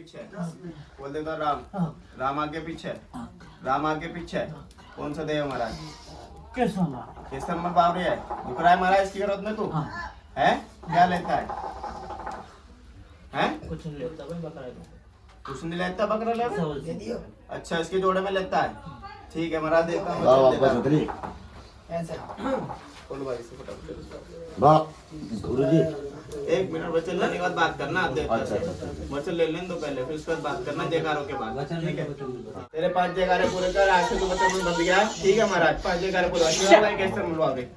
पीछे बोल देता राम। राम आगे पीछे, राम आगे पीछे। कौन सा देव महाराज? केसर मल बावरी है। दुख रहा है महाराज इसकी जरूरत में तू है? क्या लेता है? हैं? कुछ नहीं लेता भाई, बकरा दो। कुछ नहीं लेता, बकरा लेता। अच्छा इसके जोड़े में लेता है। ठीक है महाराज देखता हूँ। बोलो भाई से फटाफट। गुरुजी एक मिनट वचन लेने के बाद बात करना। आप देखते अच्छा। वचन ले लेने दो पहले, फिर उसके बाद बात करना जयकारों के बाद। ठीक है तेरे 5 जयकारे पूरे कर। आज से तो वचन बंद गया। ठीक है महाराज 5 जयकारे पूरे। कैसे मिलवा दे?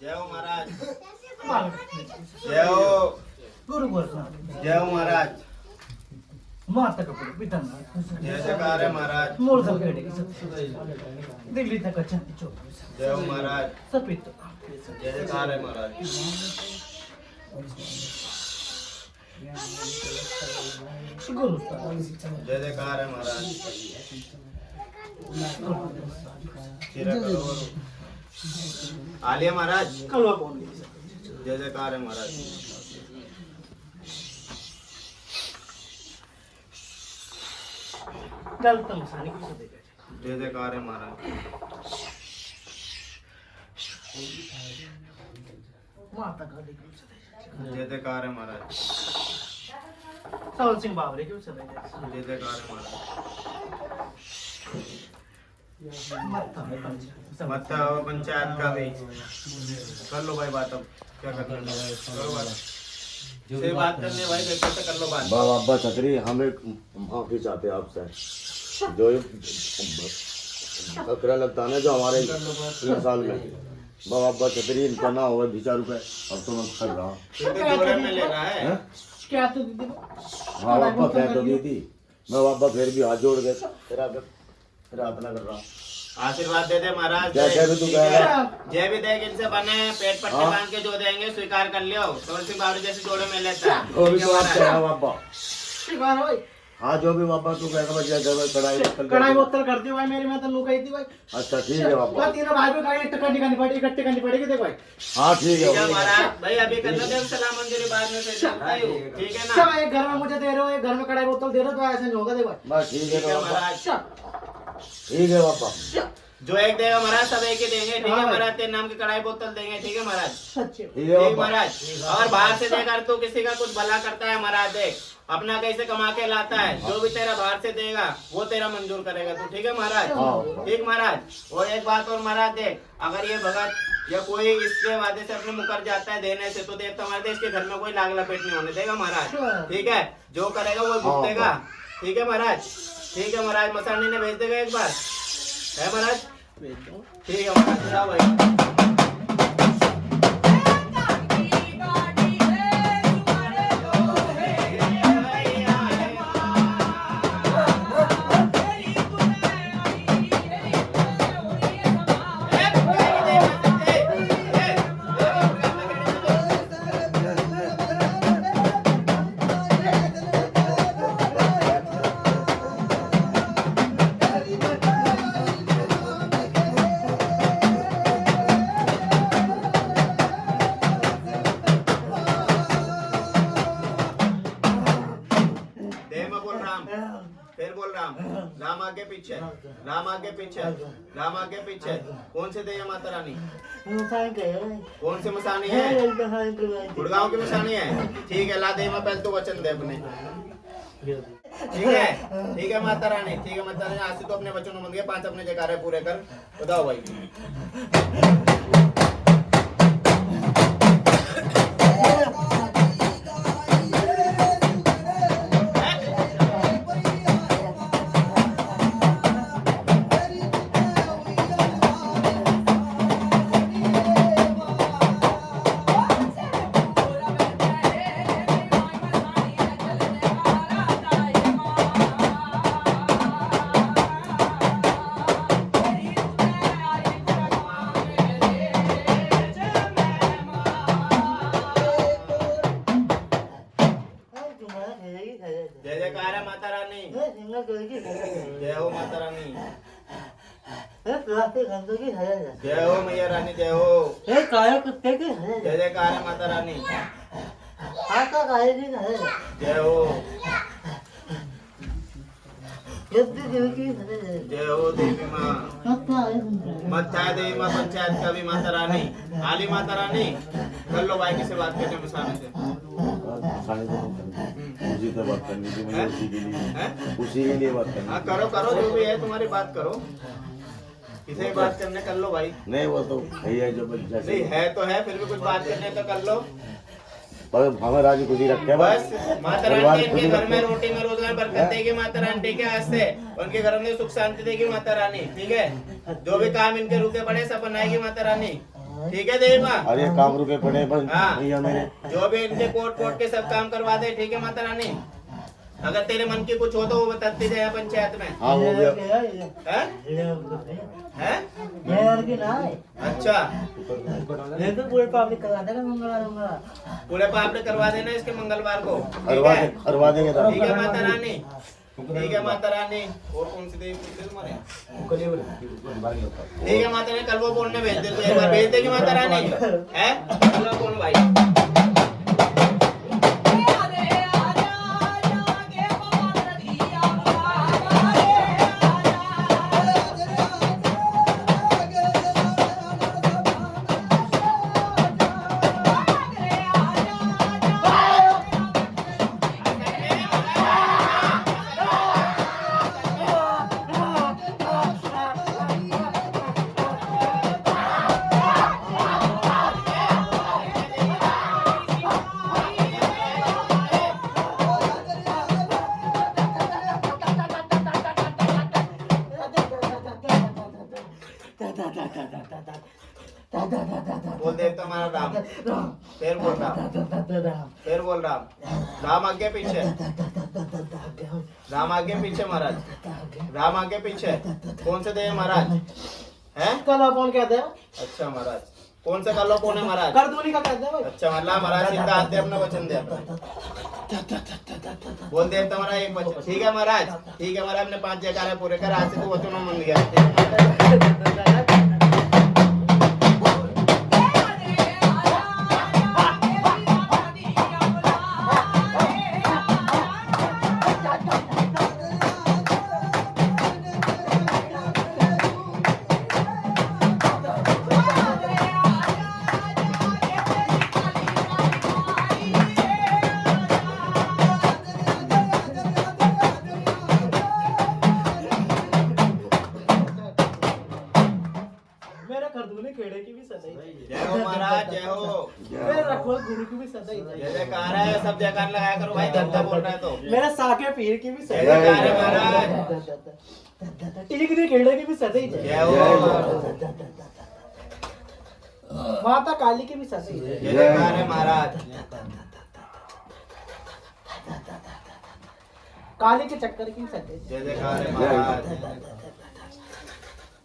जय हो महाराज। जय हो गुरु बोल जय हो महाराज। माता का पुत्र पिता जय जयकार है महाराज। मोर सब केटे की सब दिल्ली तक चंदी चौक जय हो महाराज। सपित जय जयकार है महाराज। गुरु जय जयकार है महाराज। आलिया महाराज। कलवा कौन जय जयकार है महाराज। गलत मसानी की सब जय जयकार है महाराज। माता का देखो जय जयकार है महाराज। सावल सिंह बावरे क्यों चले जय जयकार है महाराज। मत पंचायत का भी कर लो भाई बात। अब क्या करना है करो बात। से बात करने भाई कैसे कर लो बात। बाबा अब्बा छतरी हम एक माफी चाहते हैं आपसे। जो ये बकरा लगता है ना जो हमारे 3 साल में, बाबा अब्बा छतरी इनका ना होगा 20 रुपए। अब तो मैं कर रहा हूँ। जोड़े में ले रहा है। क्या तो दीदी हाँ बाबा कह तो दी थी मैं। बाबा फिर भी हाथ जोड़ के प्रार्थना कर रहा हूँ। आशीर्वाद दे दे महाराज। जैसे भी तू कहेगा। जय भी देख इनसे बने पेट पट्टे बांध के जो देंगे स्वीकार कर लियो। सवर सिंह बावरी जैसे जोड़े में लेता है। वो भी तो आप कहेगा बाबा। शिकार भाई हाँ जो भी बाबा तू कहेगा बस जैसे कढ़ाई बोतल कर दी भाई मेरी मैं तो नु कही थी भाई। अच्छा ठीक है बाबा। बात तीनों भाई को कढ़ाई इकट्ठे करनी पड़ेगी देख भाई। हाँ ठीक है महाराज। भाई अभी करना दे सलाम मंजूरी बाद में से ठीक है ना। सब एक घर में मुझे दे रहे हो, एक घर में कढ़ाई बोतल दे रहे हो तो ऐसा नहीं होगा देख भाई। बस ठीक है बाबा। महाराज ठीक है बाबा। जो एक देगा महाराज सब एक ही देंगे। ठीक है महाराज तेरे नाम की कढ़ाई बोतल देंगे। ठीक है महाराज। सच्चे ठीक है ठीक बाबा। महाराज। और बाहर से देकर तू किसी का कुछ भला करता है महाराज देख अपना कैसे कमा के लाता है। जो भी तेरा बाहर से देगा वो तेरा मंजूर करेगा तू। ठीक है महाराज। ठीक महाराज। और एक बात और महाराज देख अगर ये भगत या कोई इसके वादे से अपने मुकर जाता है देने से तो देख हमारे देश के घर में कोई लाग लपेट नहीं होने देगा महाराज। ठीक है जो करेगा वो भुगतेगा। ठीक है महाराज। ठीक है महाराज। मसानी ने भेज देगा एक बार है महाराज। ठीक है महाराज। जाओ भाई। फिर बोल राम। राम आगे पीछे, राम आगे पीछे, राम आगे पीछे। कौन से देय माता रानी? कौन से मसानी है? गुड़गांव की मसानी है। ठीक है ला दे मैं पहले तो वचन दे अपने। ठीक है माता रानी, ठीक है माता रानी। आज से तो अपने बच्चों को बन गए 5 अपने जयकारे पूरे कर बताओ भाई। जय जयकार है माता रानी, जय हो माता रानी, जय हो मैया रानी, जय हो। जय जयकार है माता रानी, जय हो, जय हो देवी माँ, मत्था देवी माँ, पंचायत का भी माता रानी, आली माता रानी। कर लो भाई किसे बात करने में सामने से उसी से बात करनी थी मुझे, उसी के लिए बात करनी। हाँ करो करो, जो भी है तुम्हारी बात करो, किसे बात करने कर लो भाई। नहीं वो तो है जो जैसे नहीं है तो है, फिर भी कुछ बात करने तो कर लो। पर हमें राजी खुशी रखे बस माता रानी इनके घर में रोटी में रोजगार बरकत देगी माता रानी, ठीक है। आज से उनके घर में सुख शांति देगी माता रानी, ठीक है। जो भी काम इनके रुके पड़े सब बनाएगी माता रानी, ठीक है देवी माँ। अरे काम रुके पड़े पर हाँ मेरे जो भी इनके कोट कोट के सब काम करवा दे, ठीक है माता रानी। अगर तेरे मन की कुछ हो तो वो बताते जाए पंचायत में। हाँ वो भी है? अच्छा पूरे पापड़ करवा देना इसके मंगलवार को, ठीक है। करवा देंगे तो ठीक है माता रानी, ठीक है माता रानी। और कौन सी देवी पूछते तुम्हारे? ठीक है माता रानी, कल वो बोलने भेज दे, तो एक बार भेज देगी माता रानी, है? कल कौन भाई? बोल दे तो हमारा राम, फिर बोल राम, फिर बोल राम। राम आगे पीछे, राम आगे पीछे महाराज, राम आगे पीछे। कौन से देव महाराज है? कला कौन कहते हैं? अच्छा महाराज, कौन सा कलो कौन है महाराज? करदूनी का कहते हैं भाई। अच्छा मतलब महाराज सीधा हाथ दे, अपना वचन दे अपना। बोल दे तुम्हारा एक वचन, ठीक है महाराज, ठीक है महाराज। अपने 5 जयकारे पूरे कर, आज से तू वचन में मन गया। मेरे खरदूनी खेड़े की भी सदाई। जय हो महाराज, जय हो। मेरे रखवाल गुरु की भी सदाई। जय जयकार है, सब जयकार लगाया करो भाई, धंधा बोल रहा है तो। मेरे साके पीर की भी जय सदाई। जयकार है महाराज, टीकरी खेड़े की भी सदाई। जय हो। माता काली की भी सदाई। जय जयकार है महाराज, काली के चक्कर की सदाई। जय जयकार है महाराज।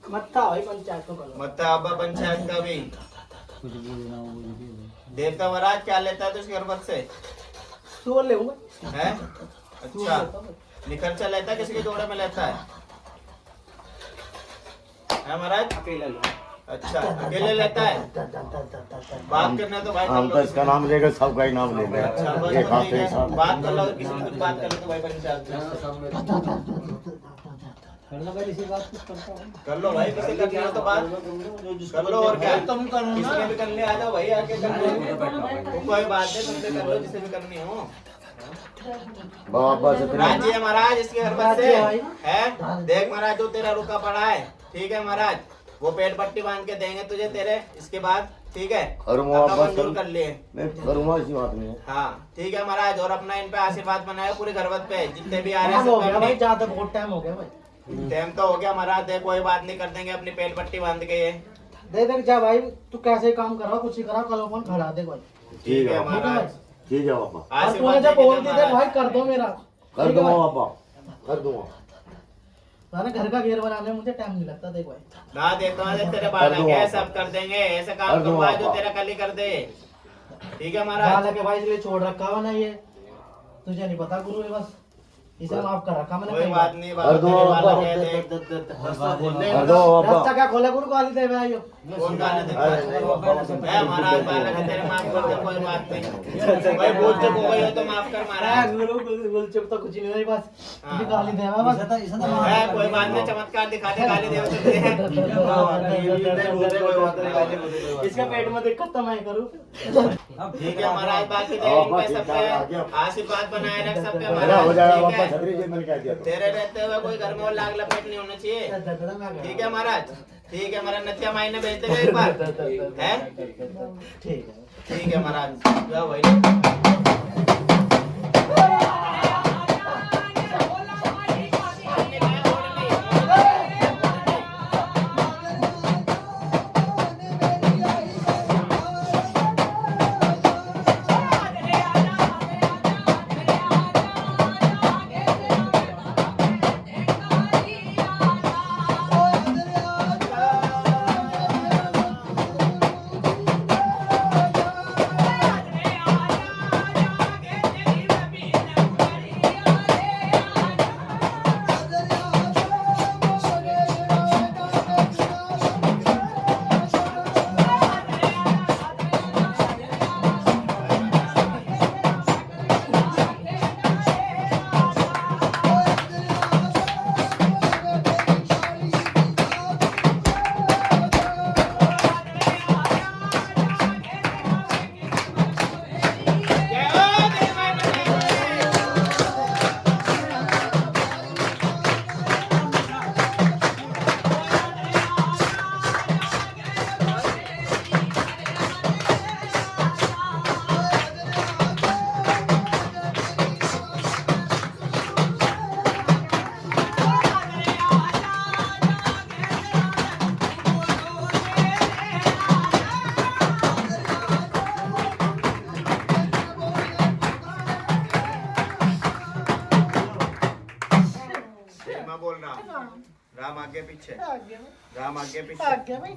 मत्था भाई पंचायत को करो। मत्ता अब्बा पंचायत का भी। देवता महाराज क्या लेता है तो इसके घर से सो ले है? अच्छा निखर्चा लेता है, किसी के जोड़े में लेता है महाराज? अकेले लो। अच्छा अकेले लेता है, बात करने तो भाई हम तो इसका नाम लेकर सबका ही नाम ले अच्छा बस लेंगे। तो ठीक है, बात कर लो, किसी ने कुछ बात कर लो तो भाई पंचायत में कर लो भाई, किसी करनी हो तो बात कर लो। और क्या तुम करो, किसी ने भी करने आ जाओ भाई, आके कर लो, कोई बात है तुमसे कर लो जिसे भी करनी हो। बाबा अब्बा छतरी राजी है महाराज इसके हरबत राजी से है भाई। है। देख महाराज जो तेरा रुका पड़ा है, ठीक है महाराज, वो पेट पट्टी बांध के देंगे तुझे तेरे, इसके बाद ठीक है करूँगा अपना अब्बा, मंजूर कर लिए। मैं करूँगा, ऐसी बात नहीं है। हाँ ठीक है महाराज, और अपना इन पे आशीर्वाद बनाया पूरे घरवत पे, जितने भी आ रहे टाइम हो हैं गया भाई, सब ज्यादा बहुत टाइम हो गया भाई। टाइम तो हो गया महाराज, देख कोई बात नहीं, कर देंगे अपनी पेट पट्टी बांध के ये। दे दे जा भाई, तू कैसे काम कर रहा कुछ ही करा, कल फोन खड़ा दे भाई। ठीक है महाराज। महाराज, ठीक है बाबा, और तूने आशीर्वाद जब देके बोल दी महाराज। दे भाई कर दो मेरा। कर ठीक है दूंगा भाई। बाबा, कर दूंगा। मैंने घर का घेर बनाने में मुझे टाइम नहीं लगता, देख भाई। ना देता हूँ तेरे कर बालक दूंगा है, आपा। सब कर देंगे, ऐसा कर काम दूंगा करवा जो आपा। तेरा कल ही कर दे। ठीक है महाराज। हालांकि भाई इसलिए छोड़ रखा हुआ ना ये, तुझे नहीं पता गुरु है, बस इसे माफ कर रखा मैंने कोई कई बात बार। नहीं, कर बाबा दूंगा तेरे बाबा। बालक है, देख। कर दो बाबा। रास्ता क्या खोला गुरु गाली दे भाई यो। कौन गाने दे? अरे नहीं बाबा, है महाराज, बालक है तेरे, माफ कर दे, कोई बात नहीं। कोई भूल चूक हो गई हो तो माफ कर महाराज। गुरु चुप तो कुछ नहीं हुई, बस हाँ। तुझे गाली दे बस। है कोई बात नहीं, चमत्कार दिखा दे, गाली दे तो दे। इसका पेट में दिक्कत तो मैं करूँ। ठीक है महाराज, बाकी दे इन पे सब पे आशीर्वाद बनाए रख सब पे मेरा हो जाएगा महाराज। बाबा, ठीक है, छतरी जी मैंने कह दिया तो। तेरे रहते हुए कोई घर में और लाग लपेट नहीं होना चाहिए। ठीक है महाराज, ठीक है महाराज, नथिया मायने भेज देगा एक बार है। ठीक है। ठीक है महाराज, जाओ भाई। मैं बोल रहा हूँ, राम आगे पीछे, राम आगे पीछे,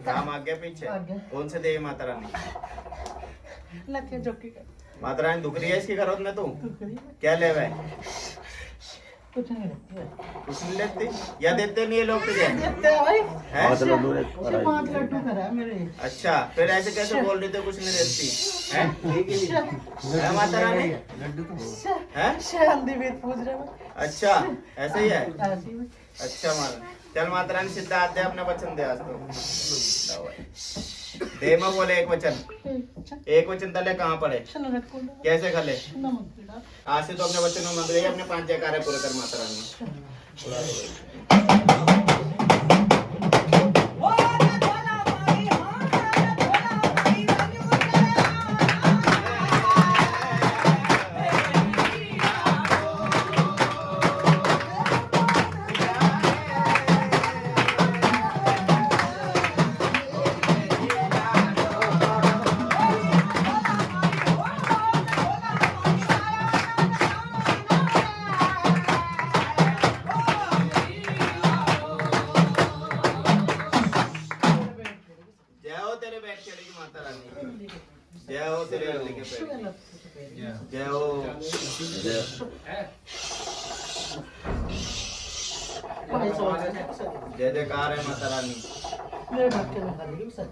राम आगे पीछे। कौन से देवी माता रानी? माता रानी दुख रही है इसकी घरों में? तू क्या ले भाई? कुछ नहीं रखती है। कुछ नहीं लेती या देते नहीं ये लोग तुझे? देते हैं भाई। हैं? चलो दूर उसे 5 लड्डू करा है मेरे। अच्छा, फिर ऐसे कैसे बोल रही थे कुछ नहीं देती है? है माता रानी है? शांति वेद पूछ रहे हैं। अच्छा ऐसे ही है। ऐसी में। अच्छा माता, चल माता रानी सीधा हाथ दे, अपना वचन दे आज तो। दे मैं बोले एक वचन, एक वचन तले कहाँ पड़े, कैसे खले? आज से तो अपने वचन में मंद रही, अपने 5 जयकारे पूरे कर माता रानी। पूरा दो भाई। जय हो तेरे बैठ चढ़ी की माता रानी, जय हो तेरे हल्दी के पेड़, जय हो। जय जयकार है माता रानी,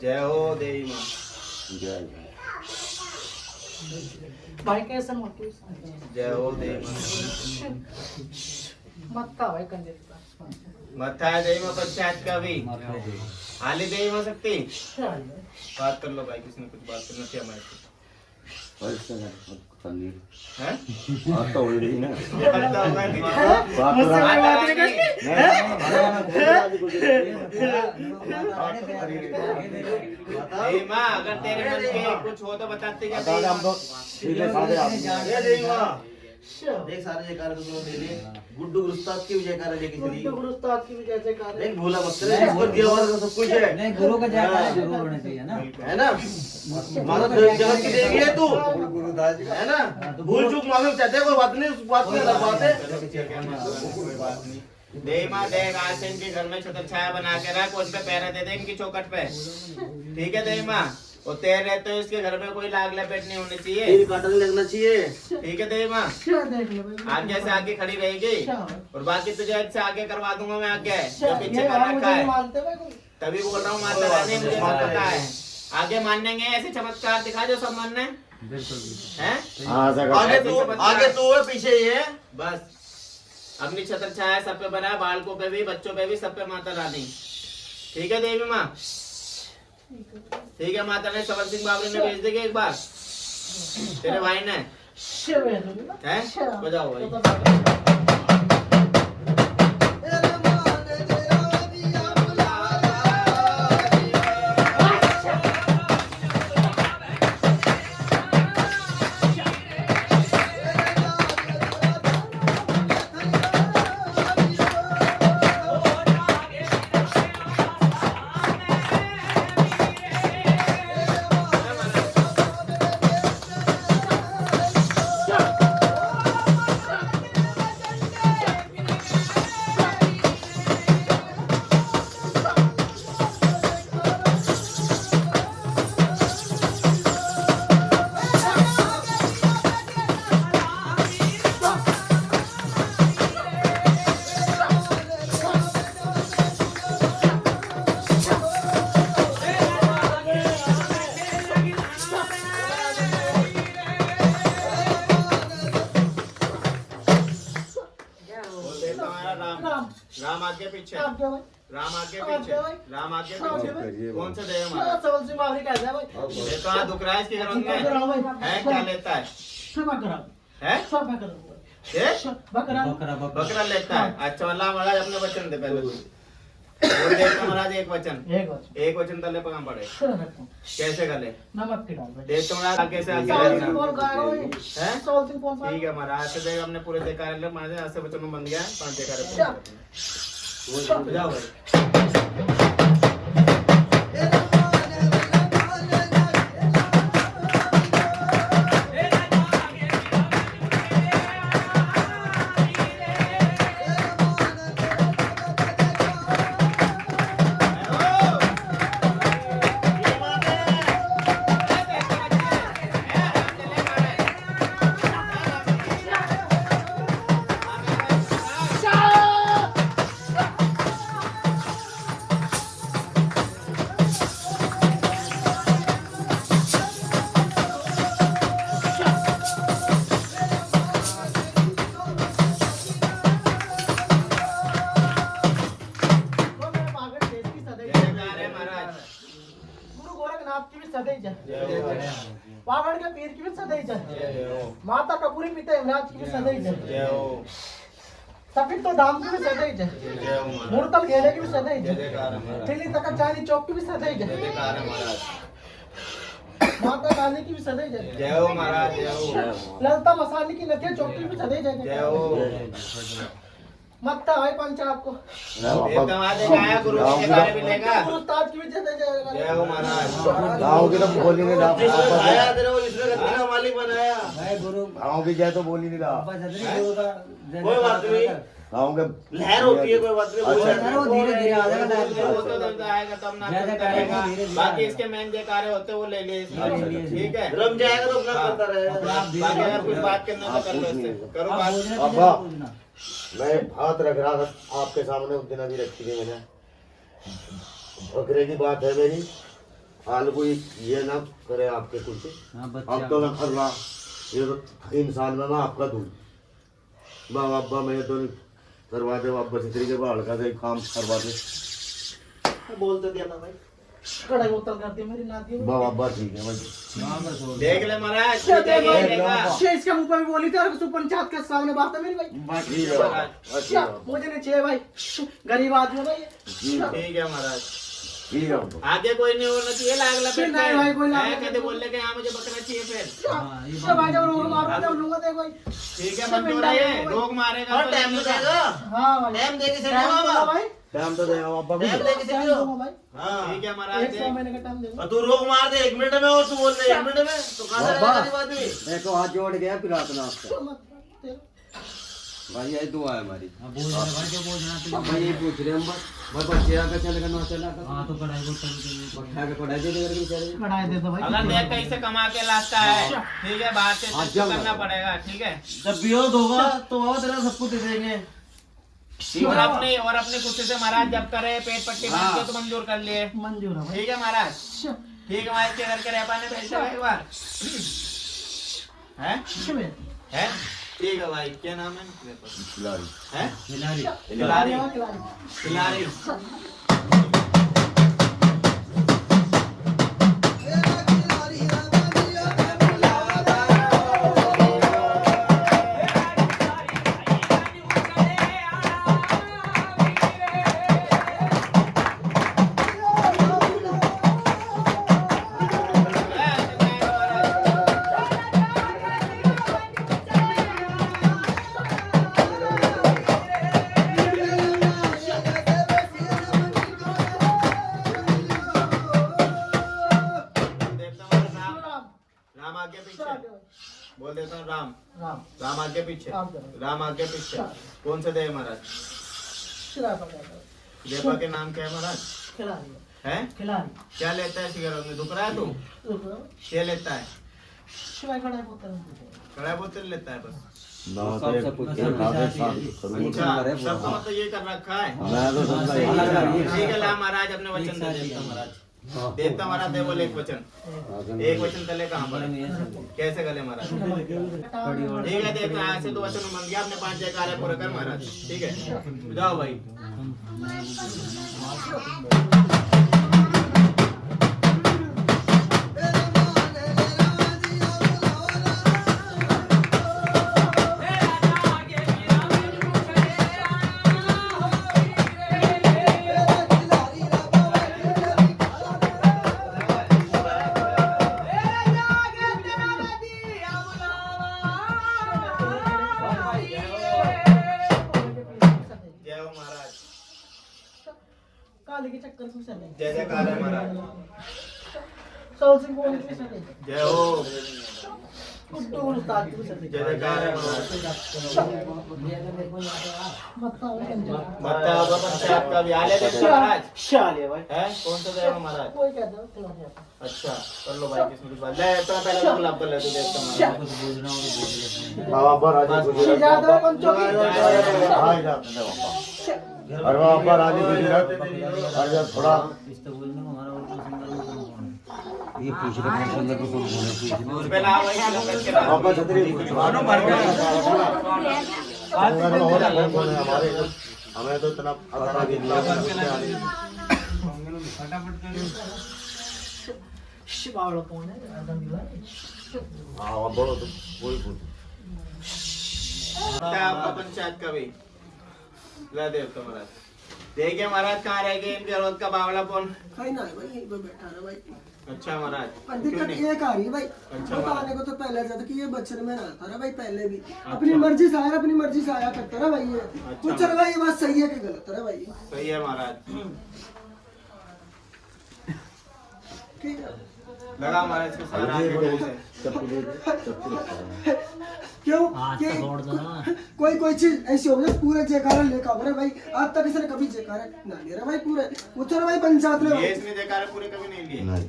जय हो देवी माँ। जय भाई कैसे मत जय हो देवी माँ। का भाई कंजर मत्था है देवी माँ पंचायत का भी हाली देवी माँ सकती। बात कर लो भाई, किसी ने कुछ बात करना थी हमारे से। और इसका तंदीर हैं? बात तो हो ही रही ना पता होगा नहीं। बात तो मुझसे रहा- कोई बात नहीं करनी। नहीं माँ, अगर तेरे मन के कुछ हो तो बताती क्या बता दे, हम तो सीधे साधे आदमी देख सारे जयकारे तुमने दे दिए गुड्डू उस्ताद की भी जयकारे लेके चली गुरु उस्ताद की भी जय जयकार है। नहीं भूला मत करे इसको दिया हुआ तो सब कुछ है नहीं गुरु का जयकारा जरूर होना चाहिए ना। है ना मानो जगत की देवी है तू है ना भूल चूक माफी चाहते कोई बात नहीं उस बात में अलग बात है देख माँ देख, आज से इनके घर में छतर छाया बना के रख, उस पे पैरा दे दे इनकी चौखट पे। ठीक है देख माँ, और तेरे रहते हो इसके घर में कोई लाग लपेट नहीं होनी चाहिए। तेरी काटन लगना चाहिए ठीक है देख माँ, क्या देख लो भाई। आगे से आगे खड़ी रहेगी और बाकी तुझे इससे आगे करवा दूंगा मैं आगे, जो पीछे ये कर मुझे रखा नहीं है। मानते भाई कोई। तभी बोल रहा हूँ माता रानी, मुझे सब पता है। आगे मानेंगे ऐसे चमत्कार दिखा जो सब मानने बिल्कुल बिल्कुल। हैं। हाँ ऐसा कर आगे तू है पीछे ये है बस अपनी छत्र छाया सब पे बना, बालकों पे भी, बच्चों पे भी, सब पे माता रानी। ठीक है देवी माँ, ठीक है। माता रानी सबर सिंह बाबरी ने भेज देगी एक बार, तेरे भाई ने शिव है तू ना। हैं। बजाओ भाई। तो तो- बोलते हैं तुम्हारा राम, राम राम आगे पीछे, राम क्या भाई। राम आगे पीछे, राम आगे पीछे। कौन सा देव हमारा? सबल सिंह बाबरी कहता है भाई। ये तो हाथ दुख रहा है इसके घर में है, क्या लेता है? क्षमा करा है सब करा ये? बकरा बकरा बकरा बकरा लेता है। अच्छा अल्लाह महाराज अपने वचन दे पहले तू बोल दे महाराज एक वचन, एक बात एक वचन तले पगा पड़े। कैसे गले नमक के डाल भाई। देख तुम्हारा आगे से आगे सबल रहना सिंह बोल कहा भाई। है। सबल सिंह बोल ठीक है महाराज, से देख हमने पूरे देकार ले महाराज, आज से वचन बन गया है, 5 देकार जाओ भाई। वो मेरे पागल देश की सदैव जय जयकार है महाराज। गुरु गोरखनाथ की भी सदैव जय। जय हो, पावड़ के पीर की भी सदैव जय। जय हो, माता कपूरी पिता यमराज की भी सदैव जय। जय हो, सफित तो धाम की भी सदैव जय। जय हो महाराज। मुरतल घेरे की भी सदैव जय जय। जयकार है महाराज। दिल्ली तक चांदी चौक की भी सदैव जय जय। जयकार है महाराज। माता काली की भी सदैव जय। जय हो महाराज, जय हो, ललता मसाली की नथिया चौक की भी सदैव जय जय। हो। मत्ता है पंच आपको। एक दमाद एक आया, गुरु के जयकारे मिलेगा। गुरु उस्ताद की भी सदैव जय जय। हो महाराज। गाँव की तो बोल ही नहीं रहा आया तेरे को इसने गद्दी का मालिक बनाया भाई गुरु गाँव की जय तो बोल ही नहीं रहा बाबा छतरी गुरु का कोई बात नहीं गाँव के लहर होती है कोई बात नहीं अच्छा। वो धीरे धीरे आ जाएगा वो तो जब आएगा तब ना जय चलता जयकार रहेगा। धीरे धीरे बाकी आएगा। इसके मेन जयकारे होते वो ले लिए इसमें। ठीक है, रम जाएगा तो अपना करता रहेगा बाकी अगर कुछ बात करना तो कर लो इससे, करो आप बात। पूछना अब्बा। पूछना मैं बात रख रहा था आपके सामने, उस दिन अभी रखी थी मैंने। बकरे की बात है मेरी, हाल कोई ये ना करे आपके कुछ। हाँ अब तो बच्चा मैं कर रहा, ये तो 3 साल में मैं आपका दूँ बाबा अब्बा मैं तो नहीं करवाते, अब्बा छतरी के बाल का काम करवाते। बोलते दिया ना भाई कढ़ाई बोतल कर दी मेरी नाती बाबा अब्बा ठीक है भाई देख ले महाराज क्या ठीक है, ये देख देखा। ये इसके मुंह पे भी बोली थी और उसको पंचायत के सामने बात है मेरी भाई ठीक है बाबा अच्छा क्या मुझे नहीं चाहिए भाई गरीब आदमी है भाई ठीक है महाराज ठीक है बाबा आगे कोई नहीं होना चाहिए लाग लपेट नहीं भाई, कोई लाग लपेट कहते बोल ले कि हाँ मुझे बकरा चाहिए फिर क्या भाई जब रोग मारूंगा जब लूंगा देखो भाई ठीक है मंजूर है ये रोग मारेगा और तो टाइम नहीं तो होगा। देगा हाँ भाई टाइम देके से टाइम बाबा दूंगा भाई टाइम तो देगा बाबा टाइम कुछ देके से टाइम दूंगा भाई हाँ ठीक है महाराज 100 महीने का टाइम दूंगा और तू रोक मार दे 1 मिनट में और तू बोल रहे 1 मिनट में तो कहां से बाबा। गरीब आदमी देखो हाथ जोड़ गया पिलातना आपका मत भाई यही दुआ है हमारी अब बोल रहे भाई जो बोल रहा अब यही पूछ रहे हम बस बच्चे आकर चलेगा ना चलेगा हाँ तो कढ़ाई बोतल के उठा के पढ़ाई दे देगा बेचारे कढ़ाई दे दो भाई अगर देख कहीं से कमा के लाता है ठीक है बाहर से हाँ, तो चल करना भाई। पड़ेगा ठीक है जब विरोध होगा तो बाबा तेरा सब कुछ दे देंगे और अपने खुशी से महाराज जब करे पेट पट्टी बांध के तो मंजूर कर लिए मंजूर है भाई ठीक है महाराज ठीक है महाराज के घर के रहपा ने भेज एक बार है शिवे है ठीक है भाई क्या नाम है खिलाड़ी है खिलाड़ी खिलाड़ी खिलाड़ी खिलाड़ी राम आगे पीछे बोल देता हूँ राम राम राम आगे पीछे राम करो। राम आगे पीछे कौन से देव महाराज शिरापा कहता है देवा के नाम क्या है महाराज खिलाड़ी है खिलाड़ी क्या लेता है सिगरेट में दुख रहा है तू रुक जाओ क्या लेता है शिवाय कढ़ाई बोतल कड़ा बोतल लेता है बस ना तो एक कुछ खाते साथ अच्छा सबको मतलब ये कर रखा है मैं तो समझा ही ठीक है ला महाराज अपने वचन दे देवता महाराज देवता महाराज दे बोले एक वचन एक वचन तले कहाँ पर है? कैसे गले महाराज ठीक है देवता आज से तो वचन मांग गया अपने 5 जयकारे पूरे कर महाराज ठीक है जाओ भाई जय हो महाराज काली के चक्कर से चले जय जयकार है महाराज सोल सिंह बोल के चले जय हो उद्दू उस्ताद के चले जय जयकार है महाराज मत्ता बताओ पंचायत का भी आले देवता महाराज शाले भाई है कौन सा देव महाराज कोई कहता है खिलाड़ी अच्छा कर लो भाई किस्मत की बात ले तो पहले तो गुलाब कर ले तू देवता महाराज कुछ बोल रहा हूँ तो बोल रहे बाबा राजी गुजरात ज्यादा पंचों की हां जाते हैं बाबा अरे बाबा राजी गुजरात अरे जब थोड़ा इस तो बोलने को हमारा और तो सुंदर को कौन है ये पूछ रहे हैं सुंदर को कौन है उस पे लाओ भाई किलो करके लाओ बाबा छतरी मानो मर हमारे हमें तो इतना पता भी नहीं शिवावड़ा कौन है आदम दिला हाँ बोलो तो कोई पूछ आपका पंचायत का भी ला देवता महाराज देखिए महाराज कहाँ रह गए इनके रोज का बावलापन कहीं ना है भाई यहीं पे बैठा है भाई अच्छा महाराज पर क्यों दिक्कत नहीं एक आ रही है भाई अच्छा बताने को तो पहले जाता कि ये बच्चन में ना था ना भाई पहले भी अपनी मर्जी से आया अपनी मर्जी से आया करता ना भाई ये कुछ चल भाई ये बात सही है कि गलत है ना भाई सही है महाराज ठीक है लगा महाराज इसके सारा आगे गले से क्यों आज कि तक छोड़ दो ना कोई कोई चीज ऐसी हो गई पूरे जयकारा लेकर आओ रे भाई आज तक किसी ने कभी जयकारा ना लिया रे भाई पूरे पूछो रे भाई पंचायत में ये भाई। इसने जयकारे पूरे कभी नहीं लिए नहीं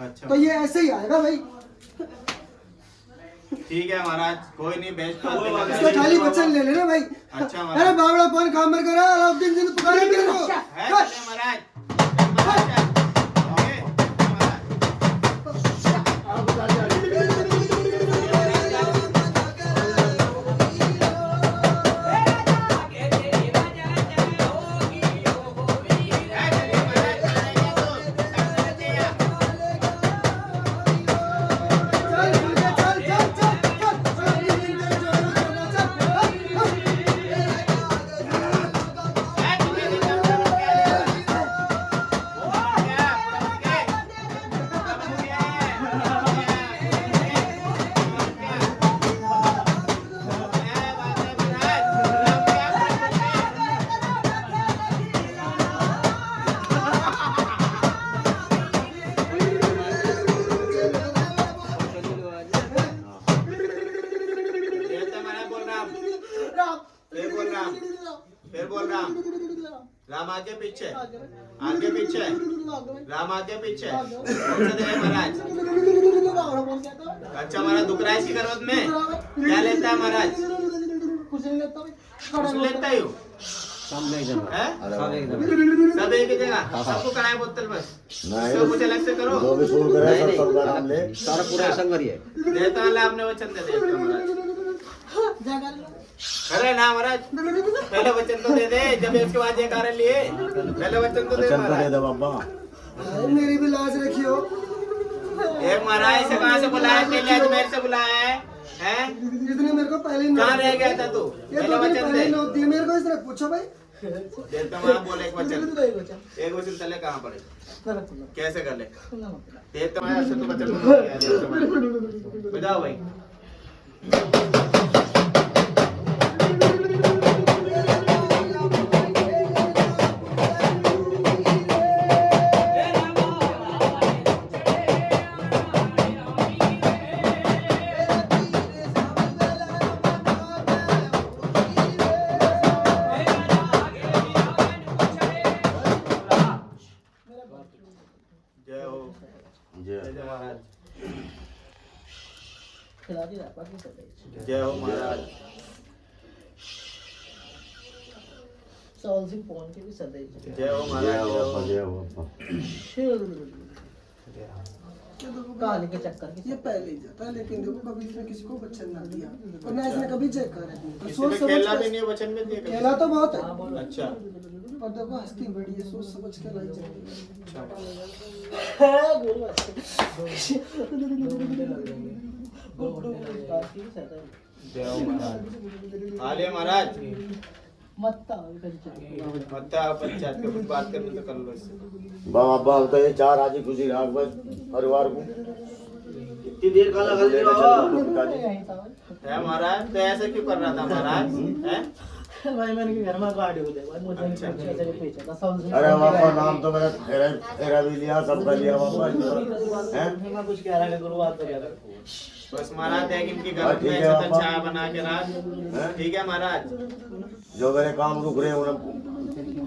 अच्छा तो ये ऐसे ही आएगा भाई ठीक है महाराज कोई नहीं बेच तो इसका खाली वचन ले लेना भाई अच्छा महाराज। अरे बावड़ा कौन काम में करा अलाउद्दीन जी ने पुकारा मेरे को है चले महाराज ओके, महाराज है चलिए महाराज राम आगे पीछे, आगे पीछे, राम आगे पीछे। कौन सा देगा महाराज? अच्छा महाराज, दुख रहा है इसकी करवत में? क्या लेता है महाराज? कुछ नहीं लेता भाई। कुछ लेता ही हो? सब एक जगह, हैं? सब एक जगह। सब एक ही जगह, सबको कराए बोतल बस। नहीं सब कुछ अलग से करो। जो भी फूल करे सब सबका नाम ले। सारा पूरा संग है। देता हूँ, आपने वचन दे दिया महाराज। अरे ना महाराज, पहले वचन तो दे दे, जब इसके बाद ये कारण लिए, पहले वचन तो दे वचन तो दे महाराज। दो बाबा। अरे मेरी भी लाज रखियो। एक महाराज से कहाँ से बुलाया? पहले अजमेर से बुलाया है, हैं? जितने मेरे को पहले नोट कहाँ रह गया था तू? ये पहले तो मैंने वचन पहले दे। नोट दिए मेरे को, इसने पूछो भाई। देता हूँ, आप बोले एक वचन। एक वचन तले कहाँ पड़े? कैसे कर ले? देता हूँ, ऐसे तो वचन तो दिया, देता हूँ। बुझाओ भाई। जय हो, जय जय महाराज, जय हो महाराज। जय हो महाराज, जय जय बाबा, हो। जय बाबा। कहानी के चक्कर के ये पहले ही जाता है, लेकिन देखो कभी इसने किसी को वचन ना दिया और ना इसने कभी चेक करा। तो किसी सोच पे समझ खेलना भी के नहीं है, वचन में दिए कभी। खेला तो बहुत है अच्छा, और देखो हस्ती बड़ी है, सोच समझ के लाई जाती जय हो महाराज। आलिया महाराज, मत्ता पंचायत के कुछ बात करनी तो कर लो इससे। बाबा हम तो ये चाह राजी खुशी राख बस परिवार को। इतनी देर का लगा दे बाबा। पिताजी है महाराज, तो ऐसे क्यों कर रहा था महाराज? हैं? भाई मैंने घर में गाड़ी हो जाए, मुझे नहीं पता कैसे पीछे था सब। अरे बाबा नाम तो मैंने तेरा भी लिया, सबका लिया बाबा। हैं? मैं कुछ कह रहा है गुरुवार तो कह रहा बस महाराज, देख इनकी घर ठीक में है छतन बाबा। छाया बना के राज। ठीक है महाराज। जो मेरे काम रुक रहे हैं उन्हें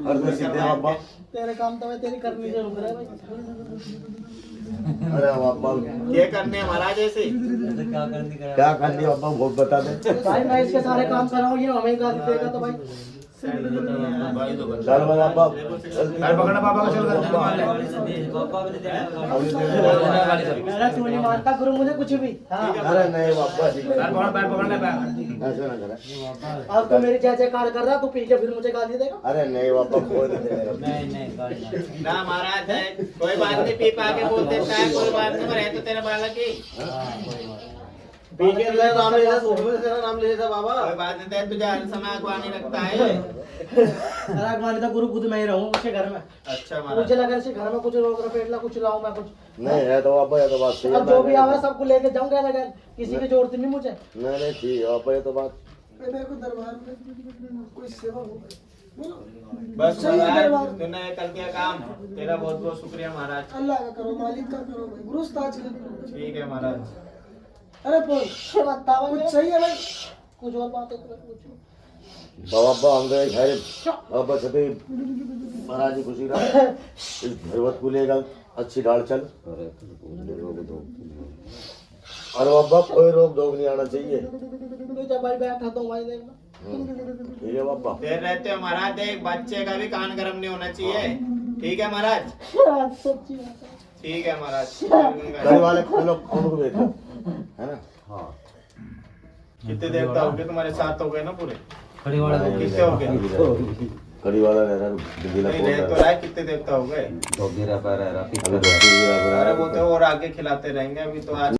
हर में सीधे बाबा। तेरे काम तो मैं तेरी करनी से रुक रहा है भाई। अरे बाबा ये करने हैं महाराज ऐसे? क्या करने का? क्या करनी बाबा बहुत बता दे। भाई मैं इसके सारे काम कर रहा हूँ, ये हमें गाली देगा तो भाई। चल बाबा पकड़ना पापा को, चल मेरा तू नहीं मानता गुरु मुझे कुछ भी। हाँ अरे नहीं बाबा ठीक है। ऐसे ना करे। अब तो मेरी जय जयकार कर रहा, तू पीछे फिर मुझे गाली देगा। अरे नहीं बाबा कोई नहीं देगा। नहीं ना महाराज है, कोई बात नहीं, पी पा के बोल देता है, कोई बात नहीं, पर है तो तेरा बालक ही। पीके तेरा नाम ले था, सोफे में तेरा नाम ले था बाबा। कोई बात नहीं, तुझे हर समय अगवानी रखता है। अरे मानी तो गुरु खुद मैं ही रहूँ उसके घर में। अच्छा महाराज। मुझे लगा इसे घर में कुछ रोक रपेट ला, कुछ लाऊं मैं कुछ। नहीं है तो बाबा ये तो बात सही है। अब जो भी आवे सबको लेके जाऊंगा लगा, किसी की जरूरत नहीं मुझे। नहीं नहीं ठीक है बाबा ये तो बात। मेरे को दरबार में कोई सेवा हो बस सही है महाराज, दरबार। तूने कल किया काम, तेरा बहुत बहुत शुक्रिया महाराज। अल्लाह का करो, मालिक का करो भाई, गुरु उस्ताद का करो। ठीक है महाराज। अरे बोल कुछ सही है भाई। कुछ और बात है तो कुछ। बाबा हम तो खैर बाबा छते महाराज जी खुशी रहा। इस भगवत को लेगा अच्छी ढाल चल। और बाबा कोई रोक टोक नहीं आना चाहिए। जब भाई बैठा तो भाई देखना। ठीक है बाबा। देर रहते हो महाराज, देख बच्चे का भी कान गर्म नहीं होना चाहिए। ठीक है महाराज। सच्ची बात है। ठीक है महाराज। घर वाले लोग उनको भेजो है ना। हाँ कितने देवता हो गए तुम्हारे साथ? हो गए ना पूरे? खड़ी वाला कितने हो गए? कड़ी वाला रह रहा दिला नहीं रह तो रहा है, कितने देवता हो गए? तो गिरा पैर है अभी अरे वो तो और आगे खिलाते रहेंगे, अभी तो आज